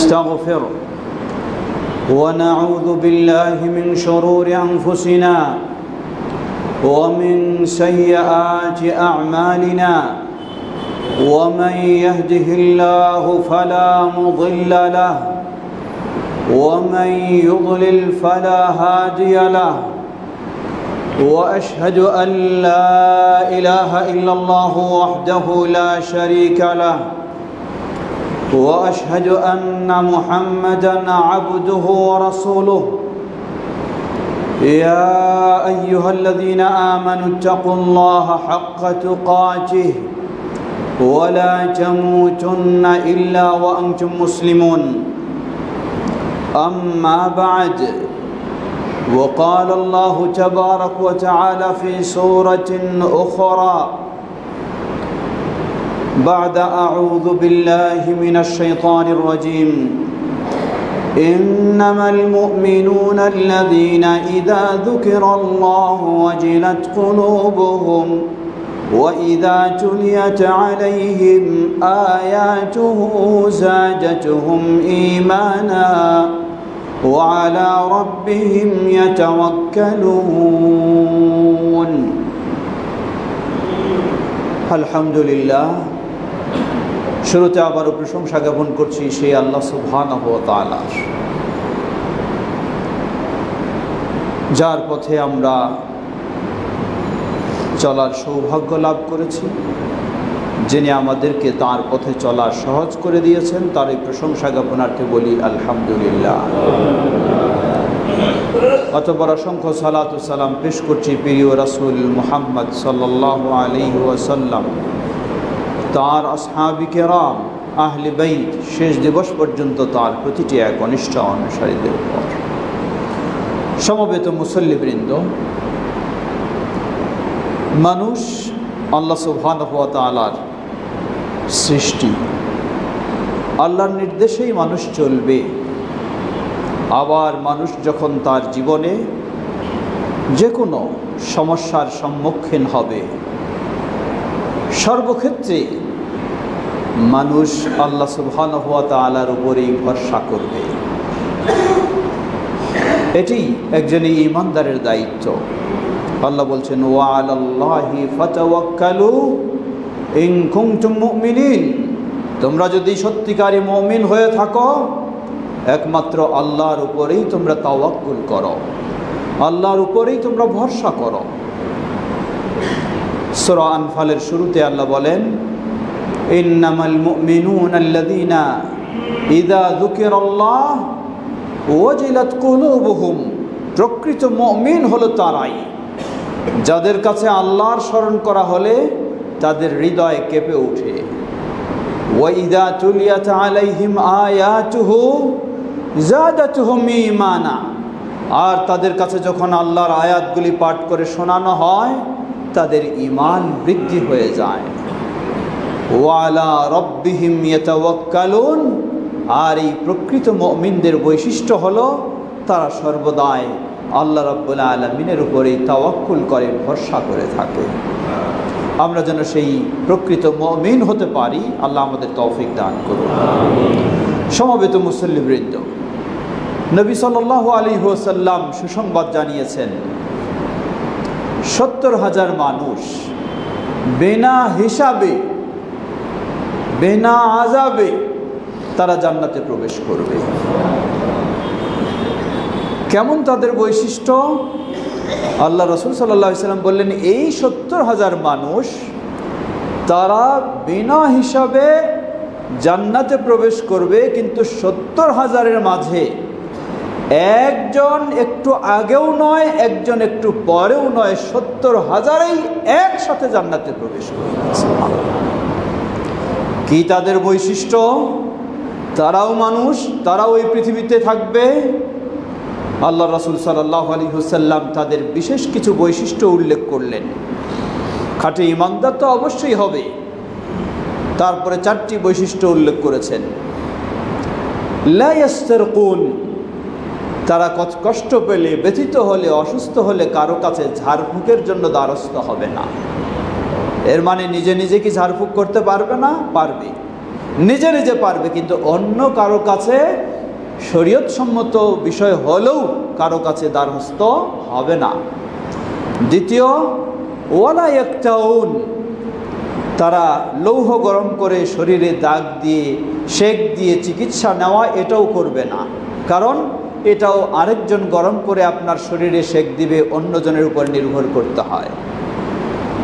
نستغفر ونعوذ بالله من شرور أنفسنا ومن سيئات أعمالنا ومن يهده الله فلا مضل له ومن يضلل فلا هادي له وأشهد أن لا إله إلا الله وحده لا شريك له وأشهد أن محمدًا عبده ورسوله يا أيها الذين آمنوا اتقوا الله حق تقاته ولا تموتن إلا وأنتم مسلمون أما بعد وقال الله تبارك وتعالى في سورة أخرى بعد أعوذ بالله من الشيطان الرجيم إنما المؤمنون الذين إذا ذكر الله وجلت قلوبهم وإذا تليت عليهم آياته زادتهم إيمانا وعلى ربهم يتوكلون الحمد لله শুরুতে আবারও প্রশংসা জ্ঞাপন করছি সেই আল্লাহ সুবহানাহু ওয়া তাআলার, যার পথে আমরা চলার সৌভাগ্য লাভ করেছি, যিনি আমাদেরকে তার পথে চলা সহজ করে দিয়েছেন, তার এই প্রশংসা জ্ঞাপনার্থে বলি আলহামদুলিল্লাহ। অতঃপর অসংখ্য সালাত ও সালাম পেশ করছি প্রিয় রাসূল মুহাম্মদ সাল্লাল্লাহু আলাইহি ওয়াসাল্লাম, তার আসহাবি কেরাম, আহলে বাইত, শেষ দিবস পর্যন্ত তার প্রতিটি একনিষ্ঠ অনুসারীদের উপর। সমবেত মুসল্লিবৃন্দ, মানুষ আল্লাহ সুবহানাহু ওয়া তাআলার সৃষ্টি, আল্লাহর নির্দেশেই মানুষ চলবে। আবার মানুষ যখন তার জীবনে যে কোনো সমস্যার সম্মুখীন হবে, সর্বক্ষেত্রে মানুষ আল্লাহ সুবহানাহু ওয়া তাআলার উপরেই ভরসা করবে। এটি একজন ঈমানদারের দায়িত্ব। আল্লাহ বলছেন ওয়া আলাল্লাহি ফাতাওয়াক্কালু ইন কুনতুম মুমিনিন, তোমরা যদি সত্যিকারী মুমিন হয়ে থাকো একমাত্র আল্লাহর উপরেই তোমরা তাওয়াক্কুল করো, আল্লাহর উপরেই তোমরা ভরসা করো। সূরা আনফালের শুরুতে আল্লাহ বলেন ইন্নামাল মুমিনুনা আল্লাযীনা ইযা যুকিরাল্লাহ ওয়াজিলাত কুলুবুহুম, প্রকৃত মুমিন হলো তারাই যাদের কাছে আল্লাহর স্মরণ করা হলে তাদের হৃদয় কেঁপে ওঠে। ওয়া ইযা তুলিয়াত আলাইহিম আয়াতুহু যাদাতুহুম ঈমানা, আর তাদের কাছে যখন আল্লাহর আয়াতগুলি পাঠ করে শোনানো হয় তাদের ঈমান বৃদ্ধি হয়ে যায়। ওয়া আলা রাব্বিহিম ইয়াতাওয়াক্কালুন, আর এই প্রকৃত মুমিনদের বৈশিষ্ট্য হলো তারা সর্বদাই আল্লাহ রাব্বুল আলামিনের উপরেই তাওয়াক্কুল করে, ভরসা করে থাকে। আমরা যেন সেই প্রকৃত মুমিন হতে পারি, আল্লাহ আমাদের তৌফিক দান করুন। সমবেত মুসল্লিবৃন্দ, নবী সাল্লাল্লাহু আলাইহি ওয়াসাল্লাম সুসংবাদ জানিয়েছেন ৭০,০০০ মানুষ বিনা হিসাবে বিনা আযাবে তারা জান্নাতে প্রবেশ করবে। কেমন তাদের বৈশিষ্ট্য? আল্লাহ রাসূল সাল্লাল্লাহু আলাইহি ওয়াসাল্লাম বললেন এই ৭০,০০০ মানুষ তারা বিনা হিসাবে জান্নাতে প্রবেশ করবে, কিন্তু ৭০,০০০-এর মাঝে একজন একটু আগেও নয়, একজন একটু পরেও নয়, ৭০,০০০-ই একসাথে জান্নাতে প্রবেশ করবে। কি তাদের বৈশিষ্ট্য? তারাও মানুষ, তারাও এই পৃথিবীতে থাকবে। আল্লাহ রাসূল সাল্লাল্লাহু আলাইহি ওয়াসাল্লাম তাদের বিশেষ কিছু বৈশিষ্ট্য উল্লেখ করলেন। খাঁটি ঈমানদার তো অবশ্যই হবে, তারপরে ৪টি বৈশিষ্ট্য উল্লেখ করেছেন। লা ইয়াস্তারকুন, তারা কষ্ট পেলে, ব্যথিত হলে, অসুস্থ হলে কারো কাছে ঝাড়ফুঁকের জন্য দ্বারস্থ হবে না। এর মানে নিজে নিজে কি ঝাড়ফুঁক করতে পারবে না? পারবে। নিজে নিজে পারবে, কিন্তু অন্য কারো কাছে শরীয়তসম্মত বিষয় হলেও কারো কাছে দ্বারস্থ হবে না। দ্বিতীয়, ওয়ালা ইয়াকতাউন, তারা লৌহ গরম করে শরীরে দাগ দিয়ে সেক দিয়ে চিকিৎসা নেওয়া এটাও করবে না, কারণ এটাও আরেকজন গরম করে আপনার শরীরে সেক দিবে, অন্যজনের উপর নির্ভর করতে হয়।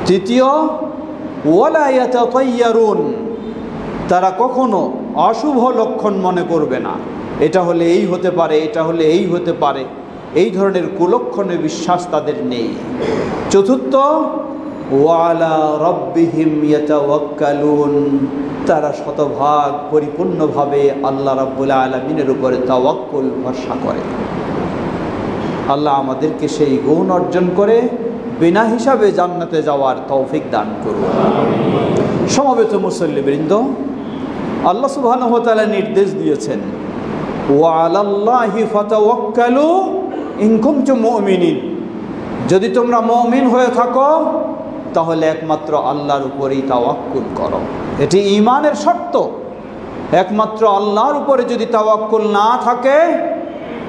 তৃতীয়, ওয়ালা ইয়াতাতায়্যারুন, তারা কখনো অশুভ লক্ষণ মনে করবে না, এটা হলে এই হতে পারে, এটা হলে এই হতে পারে, এই ধরনের কুলক্ষণে বিশ্বাস তাদের নেই। চতুর্থ, ওয়ালা রব্বিহিম ইয়াতাওয়াক্কালুন, তারা শতভাগ পরিপূর্ণভাবে আল্লাহ রাব্বুল আলামিনের উপরে তাওয়াক্কুল ভরসা করে। আল্লাহ আমাদেরকে সেই গুণ অর্জন করে বিনা হিসাবে জান্নাতে যাওয়ার তৌফিক দান করুন। সমবেত মুসল্লিবৃন্দ, আল্লাহ সুবহানাহু ওয়া তাআলা নির্দেশ দিয়েছেন, ওয়া আলাল্লাহি ফাতাওয়াক্কালু ইন কুনতুম মুমিনিন, যদি তোমরা মুমিন হয়ে থাকো তাহলে একমাত্র আল্লাহর উপরেই তাওয়াক্কুল করো। এটি ঈমানের শর্ত। একমাত্র আল্লাহর উপরে যদি তাওয়াক্কুল না থাকে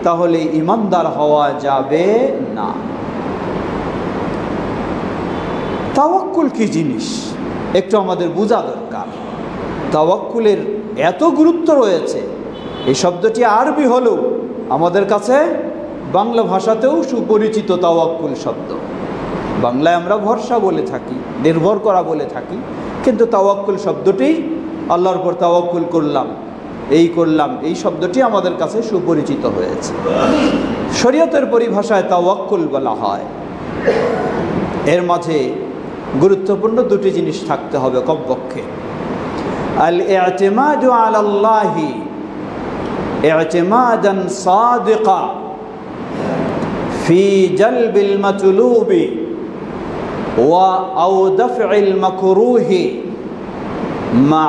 তাহলে ঈমানদার হওয়া যাবে না। তাওয়াক্কুল কি জিনিস একটু আমাদের বোঝা দরকার। তাওয়াক্কুলের এত গুরুত্ব রয়েছে, এই শব্দটি আরবি হলেও আমাদের কাছে বাংলা ভাষাতেও সুপরিচিত তাওয়াক্কুল শব্দ। বাংলায় আমরা ভরসা বলে থাকি, নির্ভর করা বলে থাকি, কিন্তু তাওয়াক্কুল শব্দটি আল্লাহর উপর তাওয়াক্কুল করলাম, এই শব্দটি আমাদের কাছে সুপরিচিত হয়েছে। শরীয়তের পরিভাষায় তাওয়াক্কুল বলা হয়। এর মাঝে গুরুত্বপূর্ণ দুটি জিনিস থাকতে হবে কমপক্ষে। আল ইতিমাদু আলাল্লাহি ইতিমাদান সাদিকা ফি জালবিল মাতলুবি ওয়া আও দাফইল মাকরুহি মা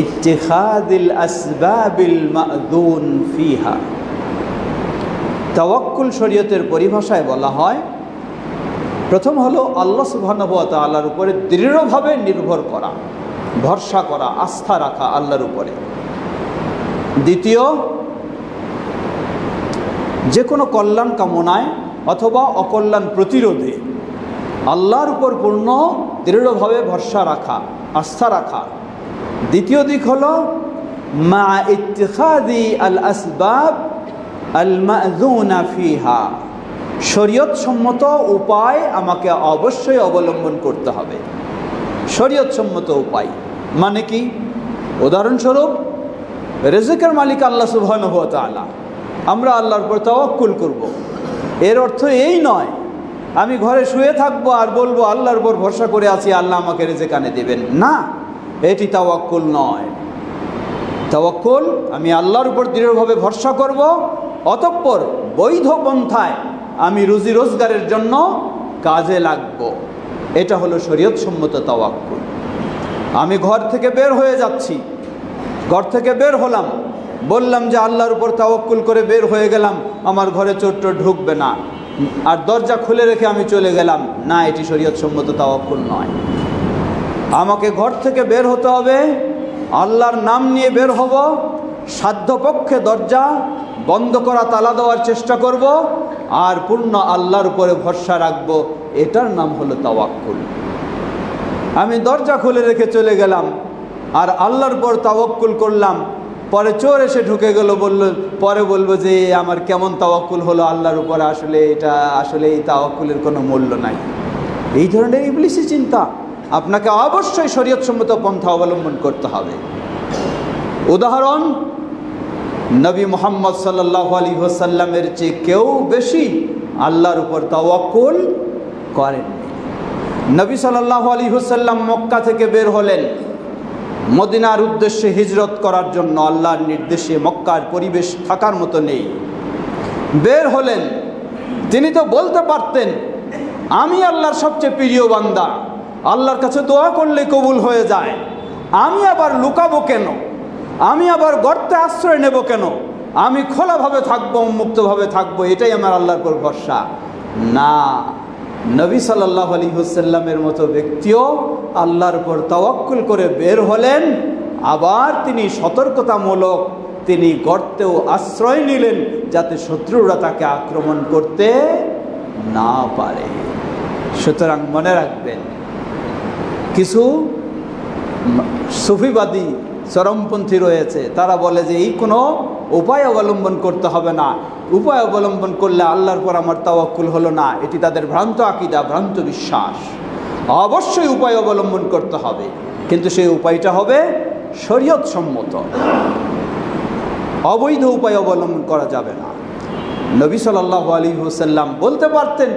ইত্তিখাদিল আসবাবিল মা'যুন ফিহা। তাওয়াক্কুল শরীয়তের পরিভাষায় বলা হয়, প্রথম হলো আল্লাহ সুবহানাহু ওয়া তাআলার উপরে দৃঢ়ভাবে নির্ভর করা, ভরসা করা, আস্থা রাখা আল্লাহর উপরে। দ্বিতীয়, যে কোনো কল্যাণ কামনায় অথবা অকল্যাণ প্রতিরোধে আল্লাহর উপর পূর্ণ দৃঢ়ভাবে ভরসা রাখা, আস্থা রাখা। দ্বিতীয় দিক হলো মা ইত্তিখাদি আল আসবাব আল মা'যুনা ফিহা, শরীয়ত সম্মত উপায় আমাকে অবশ্যই অবলম্বন করতে হবে। শরীয়ত সম্মত উপায় মানে কি? উদাহরণস্বরূপ, রিজিকের মালিক আল্লাহ সুবহানাহু ওয়া তাআলা, আমরা আল্লাহর উপর তাওয়াক্কুল করব। এর অর্থ এই নয় আমি ঘরে শুয়ে থাকবো আর বলবো আল্লাহর উপর ভরসা করে আছি, আল্লাহ আমাকে রিজিক আনে দেবেন না, এটি তাওয়াক্কুল নয়। তাওয়াক্কুল আমি আল্লাহর উপর দৃঢ়ভাবে ভরসা করব, অতঃপর বৈধ পন্থায় আমি রুজি রোজগারের জন্য কাজে লাগবো। এটা হলো শরীয়ত সম্মত তাওয়াক্কুল। আমি ঘর থেকে বের হয়ে যাচ্ছি, ঘর থেকে বের হলাম, বললাম যে আল্লাহর উপর তাওয়াক্কুল করে বের হয়ে গেলাম, আমার ঘরে চোর টোর ঢুকবে না, আর দরজা খুলে রেখে আমি চলে গেলাম না, এটি শরীয়ত সম্মত তাওয়াক্কুল নয়। আমাকে ঘর থেকে বের হতে হবে, আল্লাহর নাম নিয়ে বের হব, সাধ্যপক্ষে দরজা বন্ধ করা, তালা দেওয়ার চেষ্টা করব, আর পূর্ণ আল্লাহর উপরে ভরসা রাখব, এটার নাম হলো তাওয়াক্কুল। আমি দরজা খুলে রেখে চলে গেলাম আর আল্লাহর উপর তাওয়াক্কুল করলাম, পরে চোর এসে ঢুকে গেল, পরে বলবো যে আমার কেমন তাওয়াক্কুল হলো আল্লাহর উপর, আসলে এই তাওয়াক্কুলের কোনো মূল্য নাই। এই ধরনের ইবলিসি চিন্তা। আপনাকে অবশ্যই শরীয়তসম্মত পন্থা অবলম্বন করতে হবে। উদাহরণ, নবী মুহাম্মদ সাল্লাল্লাহু আলাইহি ওয়াসাল্লামের চেয়ে কেউ বেশি আল্লাহর উপর তাওয়াক্কুল করেননি। নবী সাল্লাল্লাহু আলাইহি ওয়াসাল্লাম মক্কা থেকে বের হলেন মদিনার উদ্দেশ্যে হিজরত করার জন্য। আল্লাহর নির্দেশে, মক্কার পরিবেশ থাকার মতো নেই, বের হলেন। তিনি তো বলতে পারতেন আমি আল্লাহর সবচেয়ে প্রিয় বান্দা, আল্লাহর কাছে দোয়া করলে কবুল হয়ে যায়, আমি আবার লুকাবো কেন, আমি আবার গর্তে আশ্রয় নেব কেন, আমি খোলাভাবে থাকবো, মুক্তভাবে থাকবো, এটাই আমার আল্লাহর উপর ভরসা। না, নবী সাল্লাল্লাহু আলাইহি ওয়াসাল্লামের মতো ব্যক্তিও আল্লাহর উপর তাওয়াক্কুল করে বের হলেন, আবার তিনি সতর্কতামূলক তিনি গর্তেও আশ্রয় নিলেন যাতে শত্রুরা তাকে আক্রমণ করতে না পারে। সুতরাং মনে রাখবেন, কিছু সুফিবাদী চরমপন্থী রয়েছে, তারা বলে যে এই কোনো উপায় অবলম্বন করতে হবে না, উপায় অবলম্বন করলে আল্লাহর পর আমার তাওয়াক্কুল হলো না। এটি তাদের ভ্রান্ত আকীদা, ভ্রান্ত বিশ্বাস। অবশ্যই উপায় অবলম্বন করতে হবে, কিন্তু সেই উপায়টা হবে শরীয়ত সম্মত। অবৈধ উপায় অবলম্বন করা যাবে না। নবী সাল্লাল্লাহু আলাইহি ওয়াসাল্লাম বলতে পারতেন,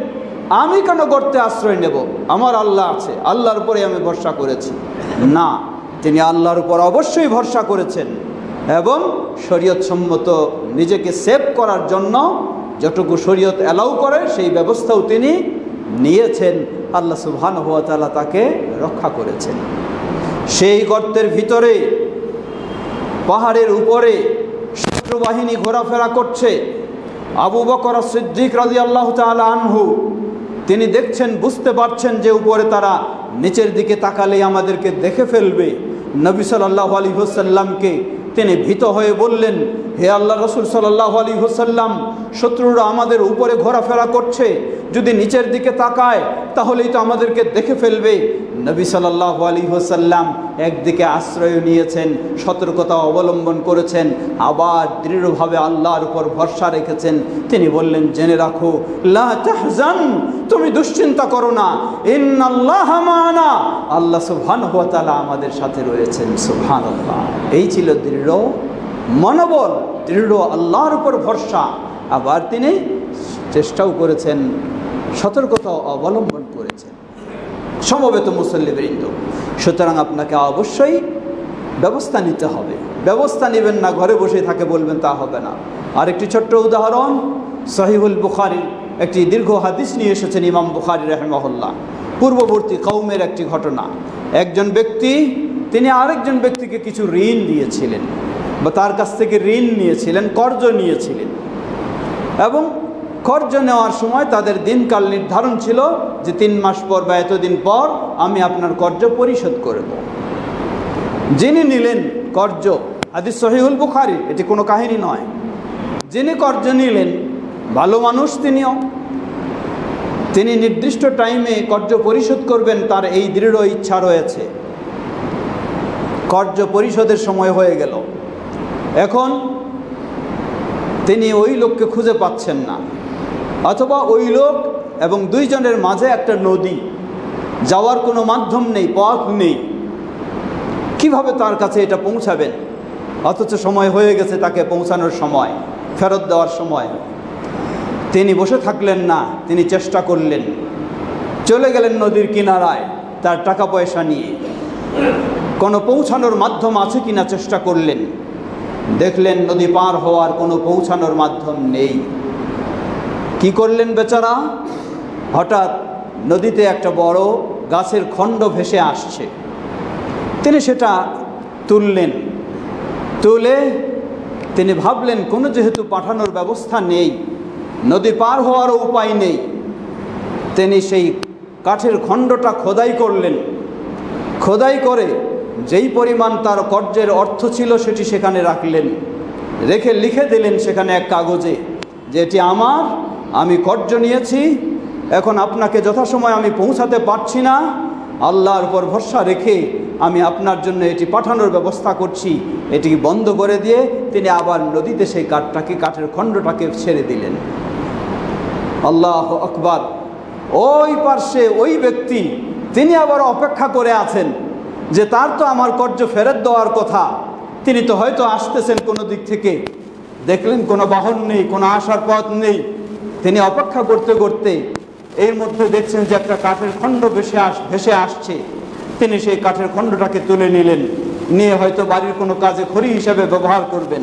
আমি কেন গর্তে আশ্রয় নেব, আমার আল্লাহ আছে, আল্লাহর উপরে আমি ভরসা করেছি। না, তিনি আল্লাহর উপর অবশ্যই ভরসা করেছেন এবং শরীয়ত সম্মত নিজেকে সেভ করার জন্য যতটুকু শরীয়ত অ্যালাউ করে সেই ব্যবস্থাও তিনি নিয়েছেন। আল্লাহ সুবহানাহু ওয়া তাআলা তাকে রক্ষা করেছেন। সেই গর্তের ভিতরে পাহাড়ের উপরে শত্রু বাহিনী ঘোরাফেরা করছে। আবু বকর সিদ্দিক রাদিয়াল্লাহু তাআলা আনহু তিনি দেখছেন, বুঝতে পারছেন যে উপরে তারা নিচের দিকে তাকালেই আমাদেরকে দেখে ফেলবে। নবী সাল্লাল্লাহু আলাইহি ওয়াসাল্লামকে তিনি ভীত হয়ে বললেন, হে আল্লাহ রাসূল সাল্লাল্লাহু আলাইহি ওয়াসাল্লাম, শত্রুরা আমাদের উপরে ঘোরাফেরা করছে, যদি নিচের দিকে তাকায় তাহলেই তো আমাদেরকে দেখে ফেলবে। নবী সাল্লাল্লাহু আলাইহি ওয়াসাল্লাম একদিকে আশ্রয় নিয়েছেন, সতর্কতা অবলম্বন করেছেন, আবার দৃঢ়ভাবে আল্লাহর উপর ভরসা রেখেছেন। তিনি বললেন, জেনে রাখো, লা তাহজান, তুমি দুশ্চিন্তা করো না, ইন্নাল্লাহা মা'ানা, আল্লাহ সুবহানাহু ওয়া তাআলা আমাদের সাথে রয়েছেন। সুবহানাল্লাহ। এই ছিল দৃঢ় মনোবল, দৃঢ় আল্লাহর উপর ভরসা। আবার তিনি চেষ্টাও করেছেন, সতর্কতা অবলম্বন করেছেন। সমবেত মুসল্লিবৃন্দ, সুতরাং আপনাকে অবশ্যই ব্যবস্থা নিতে হবে। ব্যবস্থা নেবেন না, ঘরে বসে থাকে বলবেন, তা হবে না। আরেকটি ছোট্ট উদাহরণ, সহিহুল বুখারীর একটি দীর্ঘ হাদিস নিয়ে এসেছেন ইমাম বুখারী রাহিমাহুল্লাহ। পূর্ববর্তী কওমের একটি ঘটনা। একজন ব্যক্তি তিনি আরেকজন ব্যক্তিকে কিছু ঋণ দিয়েছিলেন বা তার কাছ থেকে ঋণ নিয়েছিলেন, কর্জ নিয়েছিলেন, এবং কর্জ নেওয়ার সময় তাদের দিনকাল নির্ধারণ ছিল যে 3 মাস পর বা এতদিন পর আমি আপনার কর্জ পরিশোধ করব। যিনি নিলেন কর্জ, হাদিস সহিহুল বুখারী, এটি কোনো কাহিনী নয়, যিনি কর্জ নিলেন ভালো মানুষ, তিনি নির্দিষ্ট টাইমে কর্জ পরিশোধ করবেন, তার এই দৃঢ় ইচ্ছা রয়েছে। কর্জ পরিশোধের সময় হয়ে গেল, এখন তিনি ওই লোককে খুঁজে পাচ্ছেন না, অথবা ওই লোক এবং দুইজনের মাঝে একটা নদী, যাওয়ার কোনো মাধ্যম নেই, পথ নেই, কিভাবে তার কাছে এটা পৌঁছাবেন? অথচ সময় হয়ে গেছে, তাকে পৌঁছানোর সময়, ফেরত দেওয়ার সময়। তিনি বসে থাকলেন না, তিনি চেষ্টা করলেন, চলে গেলেন নদীর কিনারায় তার টাকা পয়সা নিয়ে, কোনো পৌঁছানোর মাধ্যম আছে কিনা চেষ্টা করলেন। দেখলেন নদী পার হওয়ার কোনো পৌঁছানোর মাধ্যম নেই। কি করলেন বেচারা? হঠাৎ নদীতে একটা বড় গাছের খণ্ড ভেসে আসছে, তিনি সেটা তুললেন। তুলে তিনি ভাবলেন, কোনো যেহেতু পাঠানোর ব্যবস্থা নেই, নদী পার হওয়ারও উপায় নেই, তিনি সেই কাঠের খণ্ডটা খোদাই করলেন। খোদাই করে যেই পরিমাণ তার কর্জের অর্থ ছিল সেটি সেখানে রাখলেন, রেখে লিখে দিলেন সেখানে এক কাগজে যে এটি আমার, আমি কর্জ নিয়েছি, এখন আপনাকে যথাসময় আমি পৌঁছাতে পারছি না, আল্লাহর উপর ভরসা রেখে আমি আপনার জন্য এটি পাঠানোর ব্যবস্থা করছি। এটি বন্ধ করে দিয়ে তিনি আবার নদীতে সেই কাঠের খণ্ডটাকে ছেড়ে দিলেন। আল্লাহু আকবার। ওই পার্শ্বে ওই ব্যক্তি তিনি আবার অপেক্ষা করে আছেন যে তার তো আমার কর্জ ফেরত দেওয়ার কথা, তিনি তো হয়তো আসতেছেন কোনো দিক থেকে। দেখলেন কোনো বাহন নেই, কোনো আসার পথ নেই। তিনি অপেক্ষা করতে করতে এর মধ্যে দেখছেন যে একটা কাঠের খণ্ড ভেসে আসছে। তিনি সেই কাঠের খণ্ডটাকে তুলে নিলেন, নিয়ে হয়তো বাড়ির কোনো কাজে খড়ি হিসেবে ব্যবহার করবেন,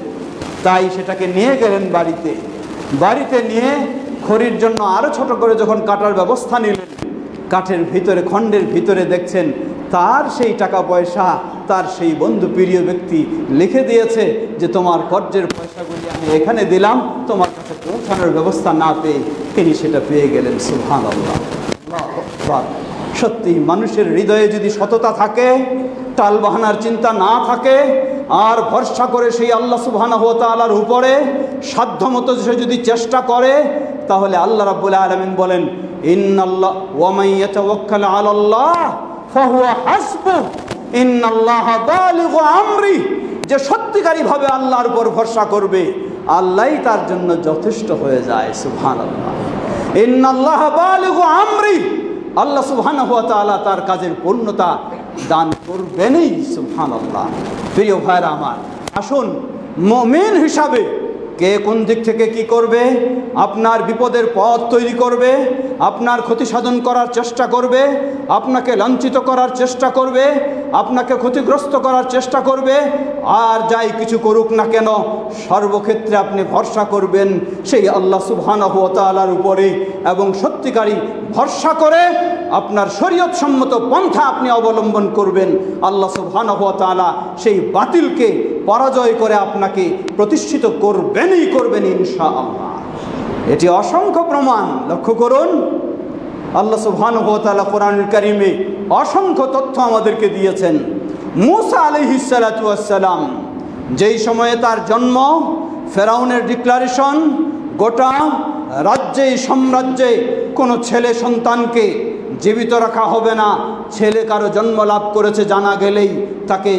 তাই সেটাকে নিয়ে গেলেন বাড়িতে। বাড়িতে নিয়ে খড়ির জন্য আরও ছোট করে যখন কাটার ব্যবস্থা নিলেন, কাঠের ভিতরে, খণ্ডের ভিতরে দেখছেন তার সেই টাকা পয়সা, তার সেই বন্ধু প্রিয় ব্যক্তি লিখে দিয়েছে যে তোমার কর্জের পয়সাগুলি আমি এখানে দিলাম, তোমার কাছে পৌঁছানোর ব্যবস্থা না পেয়ে তিনি সেটা পেয়ে গেলেন। সুবহানাল্লাহ। সত্যি মানুষের হৃদয়ে যদি সততা থাকে, টালবাহানার চিন্তা না থাকে, আর ভরসা করে সেই আল্লাহ সুবহানাহু ওয়া তাআলার উপরে সাধ্যমতো সে যদি চেষ্টা করে, তাহলে আল্লাহ রাব্বুল আলামিন বলেন, ইন্নাল্লাহ ওয়া মান ইয়াতাওয়াক্কাল আলাল্লাহ ফাহুয়া হাসবুহ ইন্নাল্লাহা বালিগু আমরি। যে সত্যিকারীভাবে আল্লাহর উপর ভরসা করবে, আল্লাহই তার জন্য যথেষ্ট হয়ে যায়। সুবহানাল্লাহ, ইন্নাল্লাহা বালিগু আমরি। আল্লাহ সুবহানাহু ওয়া তাআলা তার কাজের পূর্ণতা দান করবেনই। সুবহানাল্লাহ। প্রিয় ভাইরা আমার, আসুন মুমিন হিসাবে কে কোন দিক থেকে কি করবে, আপনার বিপদের পথ তৈরি করবে, আপনার ক্ষতি সাধন করার চেষ্টা করবে, আপনাকে লাঞ্ছিত করার চেষ্টা করবে, আপনাকে ক্ষতিগ্রস্ত করার চেষ্টা করবে, আর যাই কিছু করুক না কেন, সর্বক্ষেত্রে আপনি ভরসা করবেন সেই আল্লাহ সুবহানাহু ওয়া তাআলার উপরে, এবং সত্যিকারী ভরসা করে আপনার শরীয়ত সম্মত পন্থা আপনি অবলম্বন করবেন। আল্লাহ সুবহানাহু ওয়া তাআলা সেই বাতিলকে পরাজয় করে আপনাকে প্রতিষ্ঠিত করবেনই করবেন ইনশাআল্লাহ। এটি অসংখ্য প্রমাণ। লক্ষ্য করুন, আল্লাহ সুবহানাহু ওয়া তাআলা কোরআনুল কারীমে অসংখ্য তথ্য আমাদেরকে দিয়েছেন। মূসা আলাইহিস সালাতু ওয়াস সালাম যেই সময়ে তার জন্ম, ফেরাউনের ডিক্লারেশন, গোটা রাজ্যে সাম্রাজ্যে কোনো ছেলে সন্তানকে জীবিত রাখা হবে না, ছেলে কারো জন্ম লাভ করেছে জানা গেলেই তাকে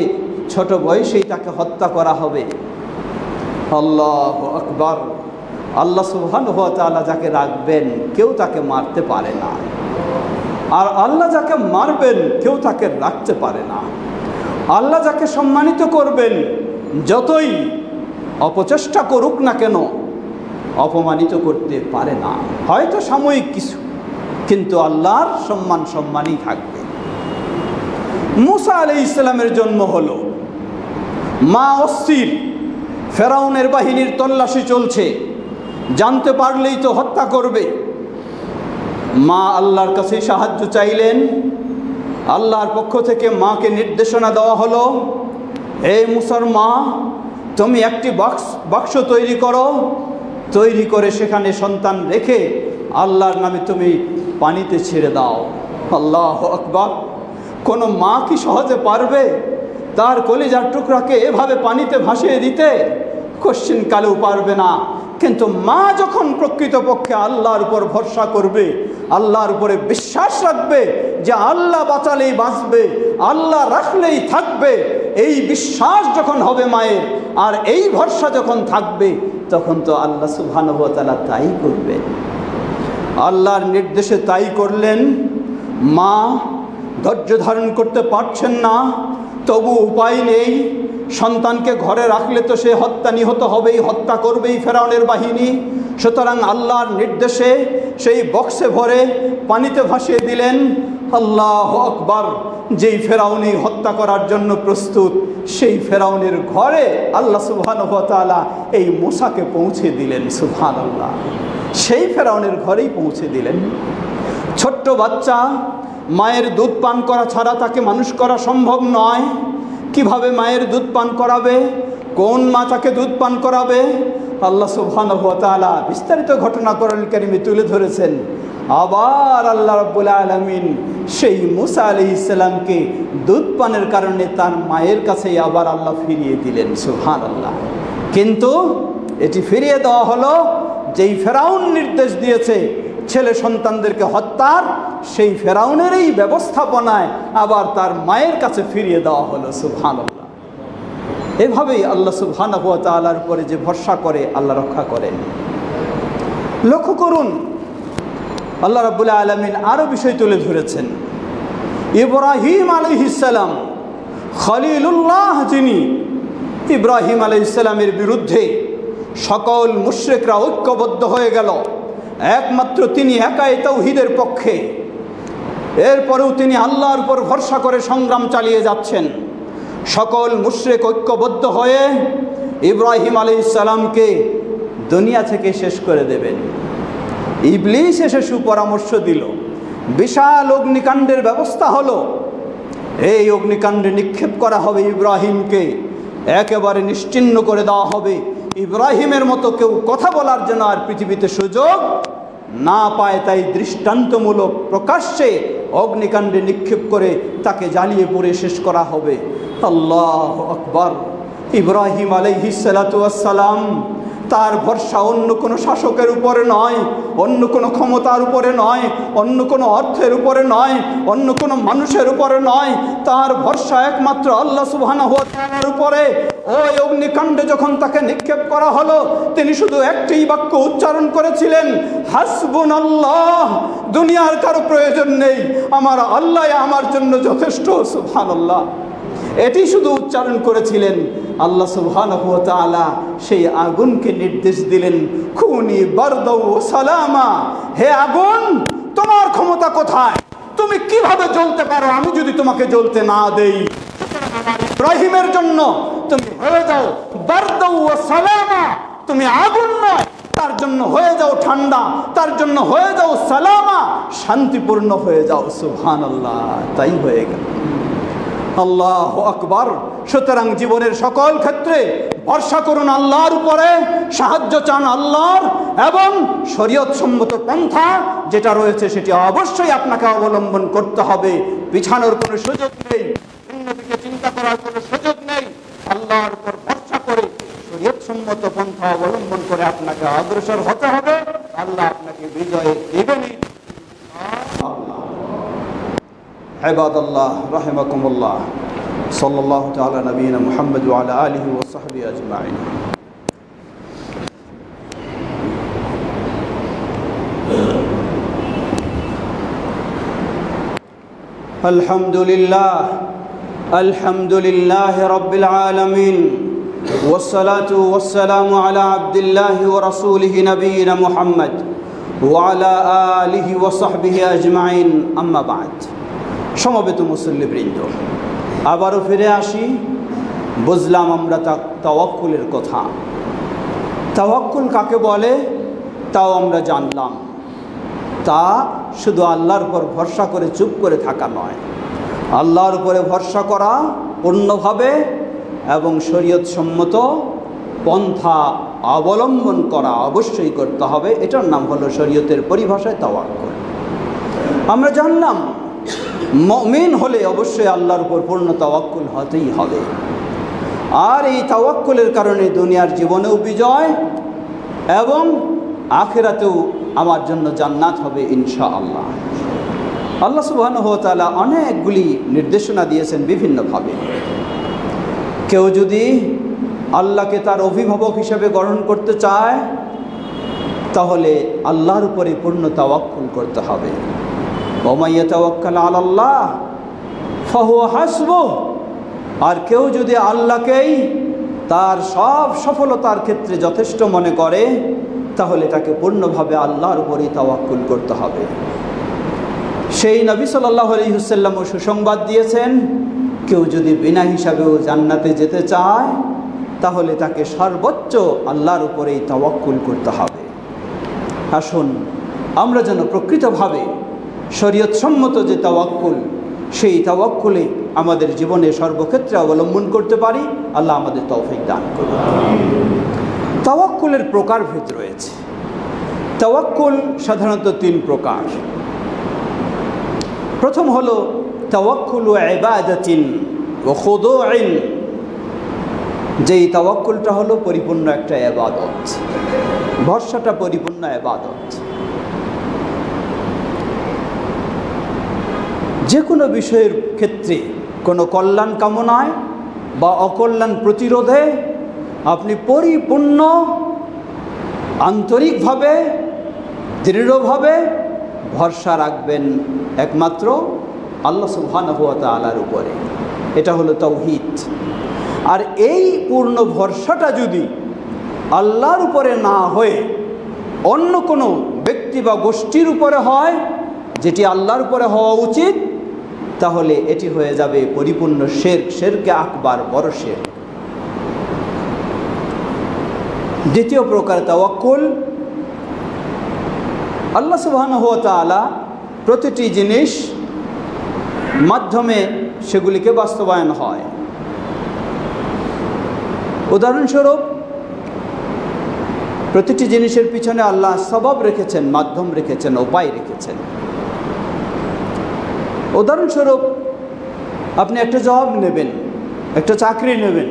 ছোট বয়সেই তাকে হত্যা করা হবে। আল্লাহু আকবার। আল্লাহ সুবহানাহু ওয়া তাআলা যাকে রাখবেন কেউ তাকে মারতে পারে না, আর আল্লাহ যাকে মারবেন কেউ তাকে রাখতে পারে না। আল্লাহ যাকে সম্মানিত করবেন যতই অপচেষ্টা করুক না কেন অপমানিত করতে পারে না। হয়তো সাময়িক কিছু, কিন্তু আল্লাহর সম্মানই থাকবে। মূসা আলাইহিস সালামের জন্ম হলো, মা অস্থির, ফেরাউনের বাহিনীর তল্লাশি চলছে, জানতে পারলেই তো হত্যা করবে। মা আল্লাহর কাছে সাহায্য চাইলেন। আল্লাহর পক্ষ থেকে মাকে নির্দেশনা দেওয়া হলো, হে মূসার মা, তুমি একটি বাক্স তৈরি করো, তৈরি করে সেখানে সন্তান রেখে আল্লাহর নামে তুমি পানিতে ছেড়ে দাও। আল্লাহু আকবার। কোনো মা কি সহজে পারবে তার কলিজার টুকরাকে এভাবে পানিতে ভাসিয়ে দিতে? কোশ্চিন কালেও পারবে না। কিন্তু মা যখন প্রকৃতপক্ষে আল্লাহর উপর ভরসা করবে, আল্লাহর উপরে বিশ্বাস রাখবে যে আল্লাহ বাঁচালেই বাঁচবে, আল্লাহ রাখলেই থাকবে, এই বিশ্বাস যখন হবে মায়ের, আর এই ভরসা যখন থাকবে, তখন তো আল্লাহ সুবহানাহু ওয়া তাআলা তাই করবে। আল্লাহর নির্দেশে তাই করলেন। মা ধৈর্য ধারণ করতে পারছেন না, তবু উপায় নেই। সন্তানকে ঘরে রাখলে তো সে নিহত হবেই, হত্যা করবেই ফেরাউনের বাহিনী। সুতরাং আল্লাহর নির্দেশে সেই বক্সে ভরে পানিতে ভাসিয়ে দিলেন। আল্লাহু আকবার। যেই ফেরাউনি হত্যা করার জন্য প্রস্তুত, সেই ফেরাউনের ঘরে আল্লাহ সুবহানাহু ওয়া তাআলা এই মূসাকে পৌঁছে দিলেন। সুবহানাল্লাহ। সেই ফেরাউনের ঘরেই পৌঁছে দিলেন। ছোট্ট বাচ্চা, মায়ের দুধ পান করা ছাড়া তাকে মানুষ করা সম্ভব নয়। কিভাবে মায়ের দুধ পান করাবে? কোন মা তাকে দুধ পান করাবে? আল্লাহ সুবহানাহু ওয়া তাআলা বিস্তারিত ঘটনা কোরআনুল কারীমে তুলে ধরেছেন। আবার আল্লাহ রাব্বুল আলামিন সেই মূসা আলাইহিস সালামকে দুধ পানের কারণে তার মায়ের কাছেই আবার আল্লাহ ফিরিয়ে দিলেন। সুবহানাল্লাহ। কিন্তু এটি ফিরিয়ে দেওয়া হলো যেই ফেরাউন নির্দেশ দিয়েছে ছেলে সন্তানদেরকে হত্যার, সেই ফেরাউনেরই ব্যবস্থাপনায় আবার তার মায়ের কাছে ফিরিয়ে দেওয়া হলো। সুবহানাল্লাহ। এভাবেই আল্লাহ সুবহানাহু ওয়া তাআলার উপরে যে ভরসা করে আল্লাহ রক্ষা করেন। লক্ষ্য করুন, আল্লাহ রাব্বুল আলামিন আরও বিষয় তুলে ধরেছেন। ইব্রাহিম আলাইহিস সালাম, খলিলুল্লাহ, যিনি ইব্রাহিম আলাইহিস সালামের বিরুদ্ধে সকল মুশরিকরা ঐক্যবদ্ধ হয়ে গেল, একমাত্র তিনি একাই তাওহীদের পক্ষে। এরপরেও তিনি আল্লাহর উপর ভরসা করে সংগ্রাম চালিয়ে যাচ্ছেন। সকল মুশরিক ঐক্যবদ্ধ হয়ে ইব্রাহিম আলাইহিস সালামকে দুনিয়া থেকে শেষ করে দেবেন। ইবলিস এসে সুপরামর্শ দিল, বিশাল অগ্নিকাণ্ডের ব্যবস্থা হলো। এই অগ্নিকাণ্ডে নিক্ষেপ করা হবে ইব্রাহিমকে, একেবারে নিশ্চিহ্ন করে দেওয়া হবে। ইব্রাহিমের মতো কেউ কথা বলার জন্য আর পৃথিবীতে সুযোগ না পায়। তাই দৃষ্টান্তমূলক প্রকাশ্যে অগ্নিকাণ্ডে নিক্ষেপ করে তাকে জ্বালিয়ে পুড়ে শেষ করা হবে। আল্লাহু আকবার। ইব্রাহিম আলাইহিস সালাতু ওয়াস সালাম, তার ভরসা অন্য কোনো শাসকের উপরে নয়, অন্য কোনো ক্ষমতার উপরে নয়, অন্য কোনো অর্থের উপরে নয়, অন্য কোনো মানুষের উপরে নয়, তার ভরসা একমাত্র আল্লাহ সুবহানাহু ওয়া তাআলার উপরে। ওই অগ্নিকাণ্ডে যখন তাকে নিক্ষেপ করা হলো, তিনি শুধু একটি বাক্য উচ্চারণ করেছিলেন, হাসবুনাল্লাহ, দুনিয়ার কারো প্রয়োজন নেই, আমার আল্লাহ আমার জন্য যথেষ্ট। সুবহানাল্লাহ, এটি শুধু উচ্চারণ করেছিলেন। আল্লাহ সুবহানাহু ওয়া তাআলা সেই আগুনকে নির্দেশ দিলেন, খুনি বারদাও ওয়া সালামা, হে আগুন, তোমার ক্ষমতা কোথায়? তুমি কিভাবে জ্বলতে পারো আমি যদি তোমাকে জ্বলতে না দেই? ইব্রাহিমের জন্য তুমি হয়ে যাও বারদাও ওয়া সালামা, তুমি আগুন নয়, তার জন্য হয়ে যাও ঠান্ডা, তার জন্য হয়ে যাও সালামা, শান্তিপূর্ণ হয়ে যাও। সুবহানাল্লাহ, তাই হয়ে গেল। আল্লাহু আকবার। সুতরাং জীবনের সকল ক্ষেত্রে ভরসা করুন আল্লাহর উপরে, সাহায্য চান আল্লাহর, এবং শরীয়ত সম্মত পন্থা যেটা রয়েছে সেটি অবশ্যই আপনাকে অবলম্বন করতে হবে। পিছানোর কোনো সুযোগ নেই, অন্যদিকে চিন্তা করার কোনো সুযোগ নেই। আল্লাহর উপর ভরসা করে শরীয়ত সম্মত পন্থা অবলম্বন করে আপনাকে অগ্রসর হতে হবে। আল্লাহ আপনাকে বিজয় দেবেনই। ইবাদাল্লাহ রাহিমাকুমুল্লাহ, সাল্লাল্লাহু তাআলা নবিয়িনা মুহাম্মদ ওয়া আলা আলিহি ওয়া সাহবিহি আজমাইন। আলহামদুলিল্লাহ, আলহামদুলিল্লাহি রাব্বিল আলামিন, ওয়াসসালাতু ওয়াসসালামু আলা আবদিল্লাহি ওয়া রাসূলিহি নবিয়িনা মুহাম্মদ ওয়া আলা আলিহি ওয়া সাহবিহি আজমাইন। আম্মা বা'দ। সমবেত মুসল্লিবৃন্দ, আবারও ফিরে আসি। বুঝলাম আমরা তাওয়াক্কুলের কথা। তাওয়াক্কুল কাকে বলে তাও আমরা জানলাম। তা শুধু আল্লাহর উপর ভরসা করে চুপ করে থাকা নয়, আল্লাহর উপরে ভরসা করা পূর্ণভাবে এবং শরীয়ত সম্মত পন্থা অবলম্বন করা অবশ্যই করতে হবে। এটার নাম হলো শরীয়তের পরিভাষায় তাওয়াক্কুল। আমরা জানলাম মুমিন হলে অবশ্যই আল্লাহর উপর পূর্ণ তাওয়াক্কুল হতেই হবে। আর এই তাওয়াক্কুলের কারণে দুনিয়ার জীবনেও বিজয় এবং আখিরাতেও আমার জন্য জান্নাত হবে ইনশাআল্লাহ। আল্লাহ সুবহানাহু ওয়া তাআলা অনেকগুলি নির্দেশনা দিয়েছেন বিভিন্নভাবে। কেউ যদি আল্লাহকে তার অভিভাবক হিসেবে গ্রহণ করতে চায় তাহলে আল্লাহর উপরে পূর্ণ তাওয়াক্কুল করতে হবে। ওমাই ইয়াতাওয়াক্কাল আলাল্লাহ ফাহুয়া হাসবুহ। আর কেউ যদি আল্লাহকেই তার সব সফলতার ক্ষেত্রে যথেষ্ট মনে করে তাহলে তাকে পূর্ণভাবে আল্লাহর উপরেই তাওয়াক্কুল করতে হবে। সেই নবী সাল্লাল্লাহু আলাইহি ওয়াসাল্লাম সুসংবাদ দিয়েছেন, কেউ যদি বিনা হিসাবেও জান্নাতে যেতে চায় তাহলে তাকে সর্বোচ্চ আল্লাহর উপরেই তাওয়াক্কুল করতে হবে। আসুন আমরা যেন প্রকৃতভাবে শরীয়ত সম্মত যে তাওয়াক্কুল, সেই তাওয়াক্কুলে আমাদের জীবনে সর্বক্ষেত্রে অবলম্বন করতে পারি। আল্লাহ আমাদের তৌফিক দান করুন। তাওয়াক্কুলের প্রকারভেদ রয়েছে। তাওয়াক্কুল সাধারণত তিন প্রকার। প্রথম হলো তাওয়াক্কুল ইবাদাতিন ওয়া খুদুইন। যেই তাওয়াক্কুলটা হলো পরিপূর্ণ একটা ইবাদত, ভরসাটা পরিপূর্ণ ইবাদত। যে কোনো বিষয়ের ক্ষেত্রে কোনো কল্যাণ কামনায় বা অকল্যাণ প্রতিরোধে আপনি পরিপূর্ণ আন্তরিকভাবে দৃঢ়ভাবে ভরসা রাখবেন একমাত্র আল্লাহ সুবহানাহু ওয়া তাআলার উপরে। এটা হলো তাওহীদ। আর এই পূর্ণ ভরসাটা যদি আল্লাহর উপরে না হয়ে অন্য কোনো ব্যক্তি বা গোষ্ঠীর উপরে হয়, যেটি আল্লাহর উপরে হওয়া উচিত, তাহলে এটি হয়ে যাবে পরিপূর্ণ শিরক, শিরকে আকবার, বড় শিরক। দ্বিতীয় প্রকার তাওয়াক্কুল, আল্লাহ সুবহানাহু ওয়া তাআলা প্রতিটি জিনিস মাধ্যমে সেগুলিকে বাস্তবায়ন হয়। উদাহরণস্বরূপ, প্রতিটি জিনিসের পিছনে আল্লাহ সবাব রেখেছেন, মাধ্যম রেখেছেন, উপায় রেখেছেন। উদাহরণস্বরূপ আপনি একটা জব নেবেন, একটা চাকরি নেবেন,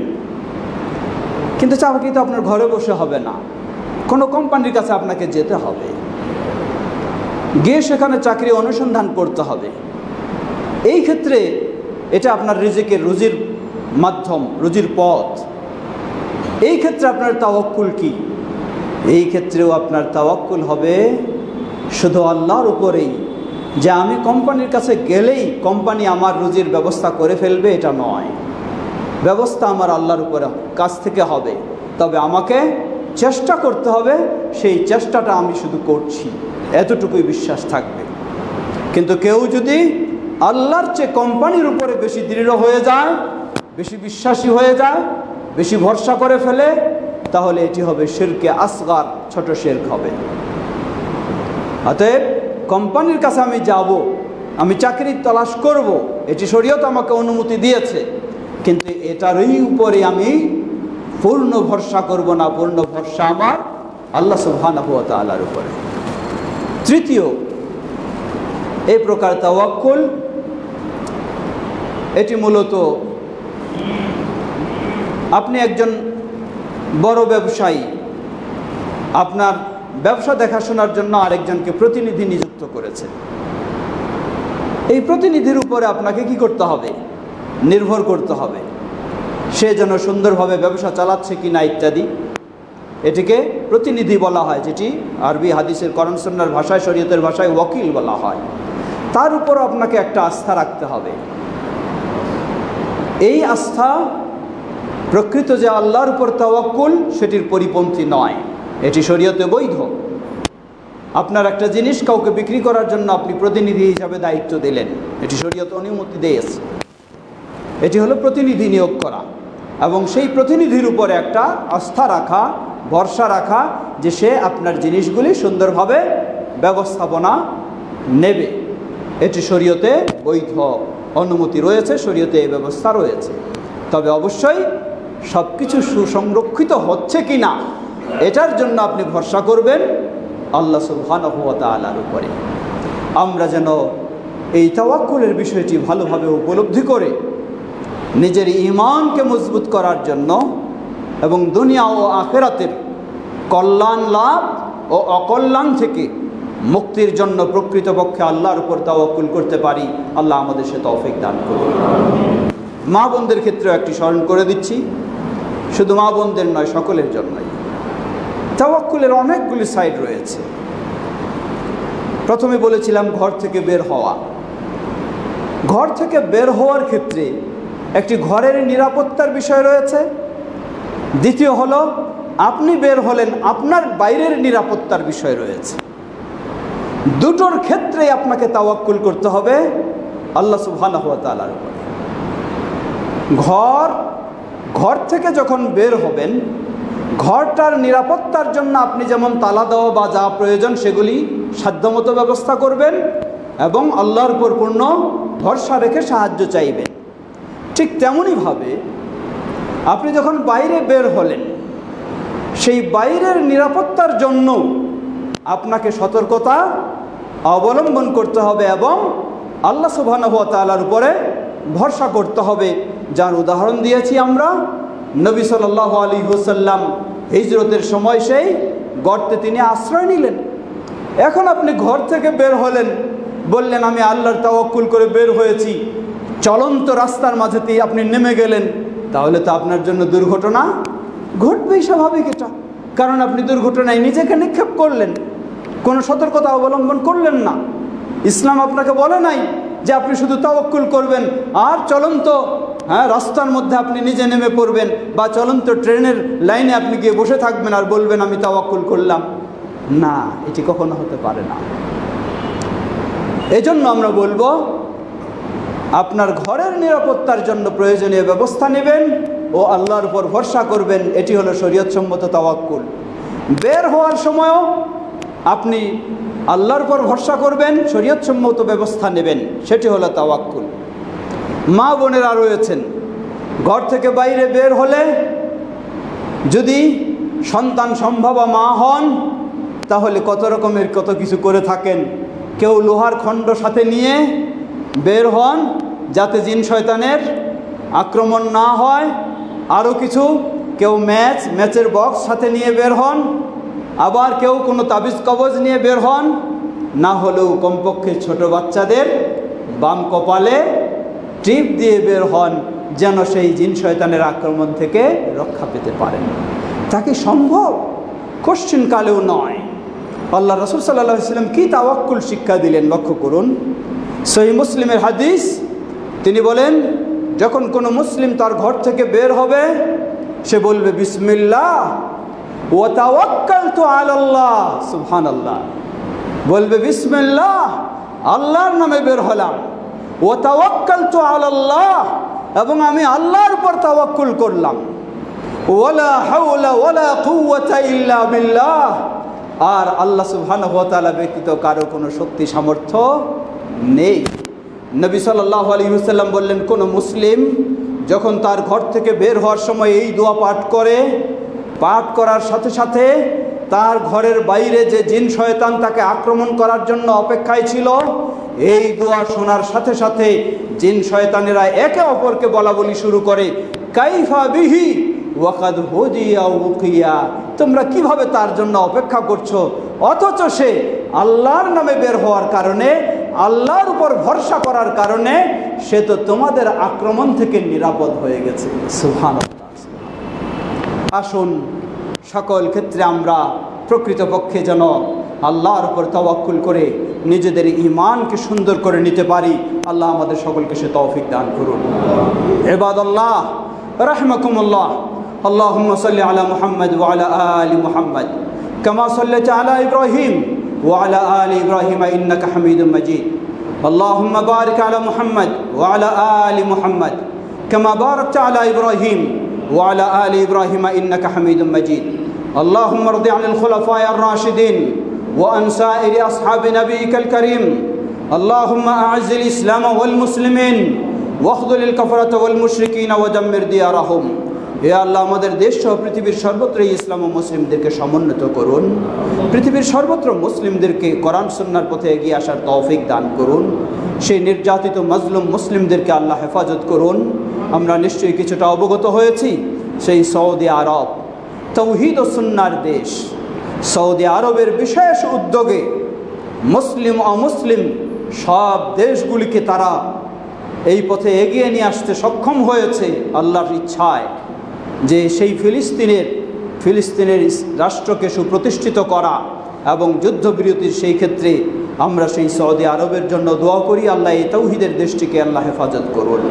কিন্তু চাকরি তো আপনার ঘরে বসে হবে না, কোনো কোম্পানির কাছে আপনাকে যেতে হবে, গিয়ে সেখানে চাকরি অনুসন্ধান করতে হবে। এই ক্ষেত্রে এটা আপনার রুজির মাধ্যম, রুজির পথ। এই ক্ষেত্রে আপনার তাওয়াক্কুল কি? এই ক্ষেত্রেও আপনার তাওয়াক্কুল হবে শুধু আল্লাহর উপরেই, যে আমি কোম্পানির কাছে গেলেই কোম্পানি আমার রুজির ব্যবস্থা করে ফেলবে, এটা নয়। ব্যবস্থা আমার আল্লাহর উপরে কাছ থেকে হবে, তবে আমাকে চেষ্টা করতে হবে, সেই চেষ্টাটা আমি শুধু করছি, এতটুকুই বিশ্বাস থাকবে। কিন্তু কেউ যদি আল্লাহর চেয়ে কোম্পানির উপরে বেশি দৃঢ় হয়ে যায়, বেশি বিশ্বাসী হয়ে যায়, বেশি ভরসা করে ফেলে, তাহলে এটি হবে শিরকে আসগার, ছোট শিরক হবে। অতএব কোম্পানির কাছে আমি যাব, আমি চাকরির তালাশ করব, এটি শরীয়ত আমাকে অনুমতি দিয়েছে, কিন্তু এটারই উপরে আমি পূর্ণ ভরসা করব না, পূর্ণ ভরসা আমার আল্লাহ সুবহানাহু ওয়া তাআলার উপরে। তৃতীয় এই প্রকার তাওয়াক্কুল, এটি মূলত আপনি একজন বড় ব্যবসায়ী, আপনার ব্যবসা দেখাশোনার জন্য আরেকজনকে প্রতিনিধি নিযুক্ত করেছে। এই প্রতিনিধির উপরে আপনাকে কি করতে হবে? নির্ভর করতে হবে, সে যেন সুন্দরভাবে ব্যবসা চালাচ্ছে কিনা ইত্যাদি। এটিকে প্রতিনিধি বলা হয়, যেটি আরবি হাদিসের কোরআন সুন্নাহর ভাষায়, শরীয়তের ভাষায় ওয়াকিল বলা হয়। তার উপর আপনাকে একটা আস্থা রাখতে হবে। এই আস্থা প্রকৃত যে আল্লাহর উপর তাওয়াক্কুল, সেটির পরিপন্থী নয়, এটি শরীয়তে বৈধ। আপনার একটা জিনিস কাউকে বিক্রি করার জন্য আপনি প্রতিনিধি হিসাবে দায়িত্ব দিলেন, এটি শরীয়তে অনুমতি দিয়েছে। এটি হলো প্রতিনিধি নিয়োগ করা, এবং সেই প্রতিনিধির উপরে একটা আস্থা রাখা, ভরসা রাখা, যে সে আপনার জিনিসগুলি সুন্দরভাবে ব্যবস্থাপনা নেবে। এটি শরীয়তে বৈধ, অনুমতি রয়েছে, শরীয়তে এই ব্যবস্থা রয়েছে। তবে অবশ্যই সব কিছু সুসংরক্ষিত হচ্ছে কি না, এটার জন্য আপনি ভরসা করবেন আল্লাহ সুবহানাহু ওয়া তাআলার উপরে। আমরা যেন এই তাওয়াক্কুলের বিষয়টি ভালোভাবে উপলব্ধি করে নিজের ঈমানকে মজবুত করার জন্য এবং দুনিয়া ও আখিরাতের কল্যাণ লাভ ও অকল্যাণ থেকে মুক্তির জন্য প্রকৃতপক্ষে আল্লাহর উপর তাওয়াক্কুল করতে পারি। আল্লাহ আমাদের সে তৌফিক দান করুন। মা বোনদের ক্ষেত্রেও একটি স্মরণ করে দিচ্ছি, শুধু মা বোনদের নয়, সকলের জন্যই তাওয়াক্কুলের অনেকগুলি সাইড রয়েছে। প্রথমে বলেছিলাম ঘর থেকে বের হওয়া। ঘর থেকে বের হওয়ার ক্ষেত্রে একটি ঘরের নিরাপত্তার বিষয় রয়েছে, দ্বিতীয় হলো আপনি বের হলেন, আপনার বাইরের নিরাপত্তার বিষয় রয়েছে। দুটোর ক্ষেত্রেই আপনাকে তাওয়াক্কুল করতে হবে আল্লাহ সুবহানাহু ওয়া তাআলার উপরে। ঘর থেকে যখন বের হবেন, ঘরটার নিরাপত্তার জন্য আপনি যেমন তালা দেওয়া বা যা প্রয়োজন সেগুলি সাধ্যমতো ব্যবস্থা করবেন এবং আল্লাহর উপর পূর্ণ ভরসা রেখে সাহায্য চাইবেন। ঠিক তেমনইভাবে আপনি যখন বাইরে বের হলেন, সেই বাইরের নিরাপত্তার জন্য আপনাকে সতর্কতা অবলম্বন করতে হবে এবং আল্লাহ সুবহানাহু ওয়া তাআলার উপরে ভরসা করতে হবে, যার উদাহরণ দিয়েছি আমরা। নবী সাল্লাল্লাহু আলাইহি ওয়াসাল্লাম হিজরতের সময় সেই গর্তে তিনি আশ্রয় নিলেন। এখন আপনি ঘর থেকে বের হলেন, বললেন আমি আল্লাহর তাওয়াক্কুল করে বের হয়েছি, চলন্ত রাস্তার মাঝেতেই আপনি নেমে গেলেন, তাহলে তো আপনার জন্য দুর্ঘটনা ঘটবেই, স্বাভাবিক এটা। কারণ আপনি দুর্ঘটনায় নিজেকে নিক্ষেপ করলেন, কোনো সতর্কতা অবলম্বন করলেন না। ইসলাম আপনাকে বলে নাই যে আপনি শুধু তাওয়াক্কুল করবেন আর চলন্ত রাস্তার মধ্যে আপনি নিজে নেমে পড়বেন, বা চলন্ত ট্রেনের লাইনে আপনি গিয়ে বসে থাকবেন আর বলবেন আমি তাওয়াক্কুল করলাম। না, এটি কখনো হতে পারে না। এজন্য আমরা বলবো আপনার ঘরের নিরাপত্তার জন্য প্রয়োজনীয় ব্যবস্থা নেবেন ও আল্লাহর উপর ভরসা করবেন, এটি হলো শরীয়তসম্মত তাওয়াক্কুল। বের হওয়ার সময়ও আপনি আল্লাহর উপর ভরসা করবেন, শরীয়তসম্মত ব্যবস্থা নেবেন, সেটি হলো তাওয়াক্কুল। মা বোনেরা রয়েছেন, ঘর থেকে বাইরে বের হলে যদি সন্তান সম্ভবা মা হন, তাহলে কত রকমের কত কিছু করে থাকেন। কেউ লোহার খণ্ড সাথে নিয়ে বের হন যাতে জিন শয়তানের আক্রমণ না হয়। আরও কিছু, কেউ ম্যাচের বক্স সাথে নিয়ে বের হন, আবার কেউ কোনো তাবিজ কবজ নিয়ে বের হন, না হলেও কমপক্ষে ছোট বাচ্চাদের বাম কপালে টিপ দিয়ে বের হন, যেন সেই জিন শয়তানের আক্রমণ থেকে রক্ষা পেতে পারেন। তা কি সম্ভব? কোশ্চিন কালেও নয়। আল্লাহ রাসূল সাল্লাল্লাহু আলাইহি ওয়াসাল্লাম কি তাওয়াক্কুল শিক্ষা দিলেন লক্ষ্য করুন। সহিহ মুসলিমের হাদিস, তিনি বলেন, যখন কোনো মুসলিম তার ঘর থেকে বের হবে, সে বলবে বিসমিল্লাহ ওয়া তাওয়াক্কালতু আলাল্লাহ। সুবহানাল্লাহ। বলবে বিসমিল্লাহ, আল্লাহর নামে বের হলাম, ওয়া তাওয়াক্কালতু আলাল্লাহ, এবং আমি আল্লাহর উপর তাওয়াক্কুল করলাম, ওয়ালা হাওলা ওয়ালা কুওয়াতা ইল্লা বিল্লাহ, আর আল্লাহ সুবহানাহু ওয়া তাআলা ব্যতীত কারো কোনো শক্তি সামর্থ্য নেই। নবী সাল্লাল্লাহু আলাইহি ওয়াসাল্লাম বললেন, কোনো মুসলিম যখন তার ঘর থেকে বের হওয়ার সময় এই দোয়া পাঠ করার সাথে সাথে তার ঘরের বাইরে যে জিন শয়তান তাকে আক্রমণ করার জন্য অপেক্ষায় ছিল, এই দোয়া শোনার সাথে সাথে জিন শয়তানেরা একে অপরকে বলা বলি শুরু করে, কাইফা বিহি ওয়াকাদ হুদিয়া উকিয়া, তোমরা কিভাবে তার জন্য অপেক্ষা করছো, অথচ সে আল্লাহর নামে বের হওয়ার কারণে, আল্লাহর উপর ভরসা করার কারণে সে তো তোমাদের আক্রমণ থেকে নিরাপদ হয়ে গেছে। সুবহানাল্লাহ। আসুন সকল ক্ষেত্রে আমরা প্রকৃতপক্ষে যেন আল্লাহর উপর তাওয়াক্কুল করে নিজেদের ঈমানকে সুন্দর করে নিতে পারি। আল্লাহ আমাদের সকলকে সে তৌফিক দান করুন। ইবাদাল্লাহ রাহমাকুমুল্লাহ, আল্লাহুম্মা সাল্লি আলা মুহাম্মদ ওয়া আলা আলি মুহাম্মদ কামা সাল্লাইতা আলা ইব্রাহিম ওয়া আলা আলি ইব্রাহিম ইন্নাকা হামিদুম মাজিদ। আল্লাহুম্মা বারিক আলা মুহাম্মদ ওয়া আলা আলি মুহাম্মদ কামা বারাকতা আলা ইব্রাহিম ওয়া আলা আলি ইব্রাহিম ইন্নাকা হামিদুম মাজিদ। اللهم ارض عن الخلفاء الراشدين وعن سائر أصحاب نبيك الكريم. اللهم أعز الإسلام والمسلمين واخذل الكفرة والمشركين ودمر ديارهم. হে আল্লাহ, আমাদের দেশ সহ পৃথিবীর সর্বত্র ইসলাম ও মুসলিমদেরকে সমুন্নত করুন। পৃথিবীর সর্বত্র মুসলিমদেরকে কোরআন সুন্নাহর পথে এগিয়ে আসার তৌফিক দান করুন। সেই নির্যাতিত মাজলুম মুসলিমদেরকে আল্লাহ হেফাজত করুন। আমরা নিশ্চয়ই কিছুটা অবগত হয়েছি, সেই সৌদি আরব তৌহিদ ও সুন্নাহর দেশ, সৌদি আরবের বিশেষ উদ্যোগে মুসলিম অমুসলিম সব দেশগুলিকে তারা এই পথে এগিয়ে নিয়ে আসতে সক্ষম হয়েছে আল্লাহর ইচ্ছায়, যে সেই ফিলিস্তিনের রাষ্ট্রকে সুপ্রতিষ্ঠিত করা এবং যুদ্ধবিরতির সেই ক্ষেত্রে আমরা সেই সৌদি আরবের জন্য দোয়া করি। আল্লাহ এই তৌহিদের দেশটিকে আল্লাহ হেফাজত করুন,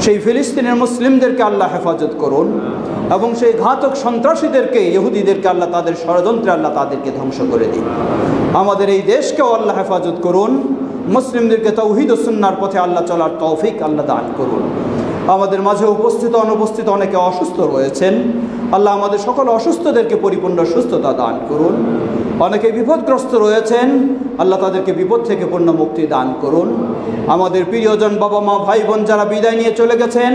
সেই ফিলিস্তিনের মুসলিমদেরকে আল্লাহ হেফাজত করুন, এবং সেই ঘাতক সন্ত্রাসীদেরকে, ইহুদিদেরকে আল্লাহ তাদের ষড়যন্ত্রে আল্লাহ তাদেরকে ধ্বংস করে দিন। আমাদের এই দেশকেও আল্লাহ হেফাজত করুন, মুসলিমদেরকে তৌহিদ ও সুন্নাহর পথে আল্লাহ চলার তৌফিক আল্লাহ দান করুন। আমাদের মাঝে উপস্থিত অনুপস্থিত অনেকে অসুস্থ রয়েছেন, আল্লাহ আমাদের সকল অসুস্থদেরকে পরিপূর্ণ সুস্থতা দান করুন। অনেকে বিপদগ্রস্ত রয়েছেন, আল্লাহ তাদেরকে বিপদ থেকে পূর্ণ মুক্তি দান করুন। আমাদের প্রিয়জন বাবা মা ভাই বোন যারা বিদায় নিয়ে চলে গেছেন,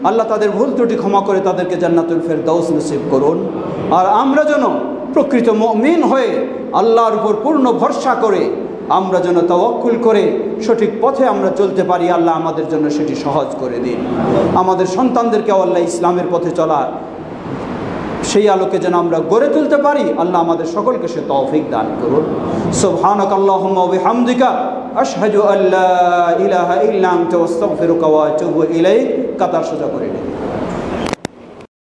আল্লাহ তাদের ভুল ত্রুটি ক্ষমা করে তাদেরকে জান্নাতুল ফেরদাউস নসিব করুন। আর আমরা যেন প্রকৃত মুমিন হয়ে আল্লাহর উপর পূর্ণ ভরসা করে আমরা যেন তাওয়াক্কুল করে সঠিক পথে আমরা চলতে পারি, আল্লাহ আমাদের জন্য সেটি সহজ করে দিন। আমাদের সন্তানদেরকে আল্লাহ ইসলামের পথে চলা সেই আলোকে যেন আমরা গড়ে তুলতে পারি, আল্লাহ আমাদের সকলকে সে তৌফিক দান করুন। সুবহানাকাল্লাহুম্মা ওয়া বিহামদিকা আশহাদু আল্লা ইলাহা ইল্লা আনতা আস্তাগফিরুকা ওয়া আতুবু ইলাইক। কাতার সোজা করে